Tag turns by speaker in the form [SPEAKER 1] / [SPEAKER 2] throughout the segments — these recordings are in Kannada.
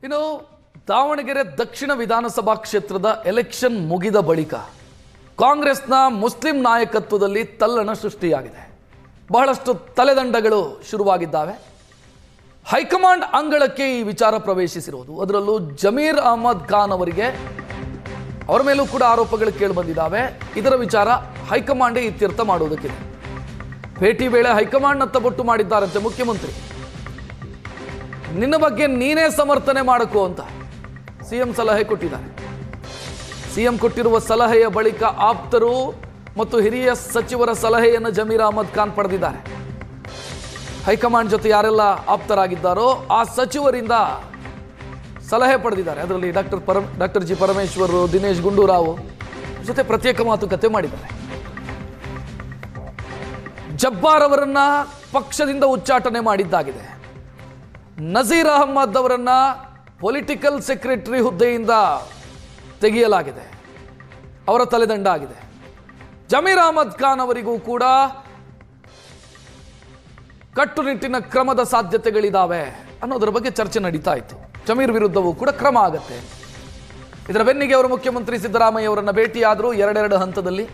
[SPEAKER 1] ಇನ್ನು ದಾವಣಗೆರೆ ದಕ್ಷಿಣ ವಿಧಾನಸಭಾ ಕ್ಷೇತ್ರದ ಎಲೆಕ್ಷನ್ ಮುಗಿದ ಬಳಿಕ ಕಾಂಗ್ರೆಸ್ನ ಮುಸ್ಲಿಂ ನಾಯಕತ್ವದಲ್ಲಿ ತಲ್ಲಣ ಸೃಷ್ಟಿಯಾಗಿದೆ. ಬಹಳಷ್ಟು ತಲೆದಂಡಗಳು ಶುರುವಾಗಿದ್ದಾವೆ. ಹೈಕಮಾಂಡ್ ಅಂಗಳಕ್ಕೆ ಈ ವಿಚಾರ ಪ್ರವೇಶಿಸಿರುವುದು, ಅದರಲ್ಲೂ ಜಮೀರ್ ಅಹಮದ್ ಖಾನ್ ಅವರಿಗೆ ಅವರ ಮೇಲೂ ಕೂಡ ಆರೋಪಗಳು ಕೇಳಿಬಂದಿದ್ದಾವೆ. ಇದರ ವಿಚಾರ ಹೈಕಮಾಂಡೇ ಇತ್ಯರ್ಥ ಮಾಡುವುದಕ್ಕಿದೆ. ಭೇಟಿ ವೇಳೆ ಹೈಕಮಾಂಡ್ನತ್ತ ಬೊಟ್ಟು ಮಾಡಿದ್ದಾರಂತೆ ಮುಖ್ಯಮಂತ್ರಿ. ನಿನ್ನ ಬಗ್ಗೆ ನೀನೇ ಸಮರ್ಥನೆ ಮಾಡಕು ಅಂತ ಸಿಎಂ ಸಲಹೆ ಕೊಟ್ಟಿದ್ದಾರೆ. ಸಿಎಂ ಕೊಟ್ಟಿರುವ ಸಲಹೆಯ ಬಳಿಕ ಆಪ್ತರು ಮತ್ತು ಹಿರಿಯ ಸಚಿವರ ಸಲಹೆಯನ್ನು ಜಮೀರ್ ಅಹಮದ್ ಖಾನ್ ಪಡೆದಿದ್ದಾರೆ. ಹೈಕಮಾಂಡ್ ಜೊತೆ ಯಾರೆಲ್ಲ ಆಪ್ತರಾಗಿದ್ದಾರೋ ಆ ಸಚಿವರಿಂದ ಸಲಹೆ ಪಡೆದಿದ್ದಾರೆ. ಅದರಲ್ಲಿ ಡಾಕ್ಟರ್ ಜಿ ಪರಮೇಶ್ವರ್, ದಿನೇಶ್ ಗುಂಡೂರಾವ್ ಜೊತೆ ಪ್ರತ್ಯೇಕ ಮಾತುಕತೆ ಮಾಡಿದ್ದಾರೆ. ಜಬ್ಬಾರ್ ಅವರನ್ನ ಪಕ್ಷದಿಂದ ಉಚ್ಚಾಟನೆ ಮಾಡಿದ್ದಾಗಿದೆ. ನಜೀರ್ ಅಹಮದ್ ಅವರನ್ನ ಪೊಲಿಟಿಕಲ್ ಸೆಕ್ರೆಟರಿ ಹುದ್ದೆಯಿಂದ ತೆಗೆಯಲಾಗಿದೆ. ಅವರ ತಲೆದಂಡ ಆಗಿದೆ. ಜಮೀರ್ ಅಹಮದ್ ಖಾನ್ ಅವರಿಗೂ ಕೂಡ ಕಟ್ಟುನಿಟ್ಟಿನ ಕ್ರಮದ ಸಾಧ್ಯತೆಗಳಿದ್ದಾವೆ ಅನ್ನೋದರ ಬಗ್ಗೆ ಚರ್ಚೆ ನಡೀತಾ ಇತ್ತು. ಜಮೀರ್ ವಿರುದ್ಧವೂ ಕೂಡ ಕ್ರಮ ಆಗತ್ತೆ. ಇದರ ಬೆನ್ನಿಗೆ ಅವರು ಮುಖ್ಯಮಂತ್ರಿ ಸಿದ್ದರಾಮಯ್ಯ ಅವರನ್ನ ಭೇಟಿಯಾದರು. ಎರಡೆರಡು ಹಂತದಲ್ಲಿ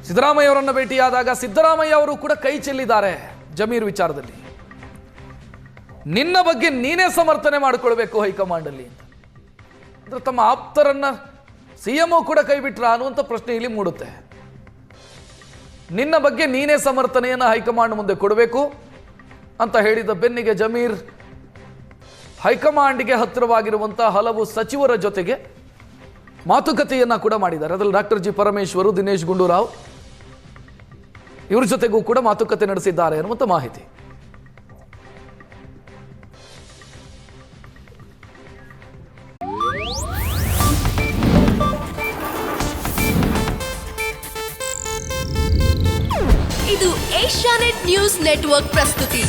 [SPEAKER 1] ಸಿದ್ದರಾಮಯ್ಯ ಅವರನ್ನ ಭೇಟಿಯಾದಾಗ ಸಿದ್ದರಾಮಯ್ಯ ಅವರು ಕೂಡ ಕೈ ಚೆಲ್ಲಿದ್ದಾರೆ ಜಮೀರ್ ವಿಚಾರದಲ್ಲಿ. ನಿನ್ನ ಬಗ್ಗೆ ನೀನೇ ಸಮರ್ಥನೆ ಮಾಡಿಕೊಳ್ಬೇಕು ಹೈಕಮಾಂಡ್ ಅಲ್ಲಿ ಅಂತ. ಅಂದ್ರೆ ತಮ್ಮ ಆಪ್ತರನ್ನ ಸಿಎಂ ಕೂಡ ಕೈ ಬಿಟ್ರ ಅನ್ನುವಂಥ ಪ್ರಶ್ನೆ ಇಲ್ಲಿ ಮೂಡುತ್ತೆ. ನಿನ್ನ ಬಗ್ಗೆ ನೀನೇ ಸಮರ್ಥನೆಯನ್ನು ಹೈಕಮಾಂಡ್ ಮುಂದೆ ಕೊಡಬೇಕು ಅಂತ ಹೇಳಿದ ಬೆನ್ನಿಗೆ ಜಮೀರ್ ಹೈಕಮಾಂಡ್ಗೆ ಹತ್ತಿರವಾಗಿರುವಂತಹ ಹಲವು ಸಚಿವರ ಜೊತೆಗೆ ಮಾತುಕತೆಯನ್ನ ಕೂಡ ಮಾಡಿದ್ದಾರೆ. ಅದರಲ್ಲಿ ಡಾಕ್ಟರ್ ಜಿ ಪರಮೇಶ್ವರ್, ದಿನೇಶ್ ಗುಂಡೂರಾವ್ ಇವ್ರ ಜೊತೆಗೂ ಕೂಡ ಮಾತುಕತೆ ನಡೆಸಿದ್ದಾರೆ ಅನ್ನುವಂಥ ಮಾಹಿತಿ.
[SPEAKER 2] ಇದು ಏಷ್ಯಾನೆಟ್ ನ್ಯೂಸ್ ನೆಟ್ವರ್ಕ್ ಪ್ರಸ್ತುತಿ.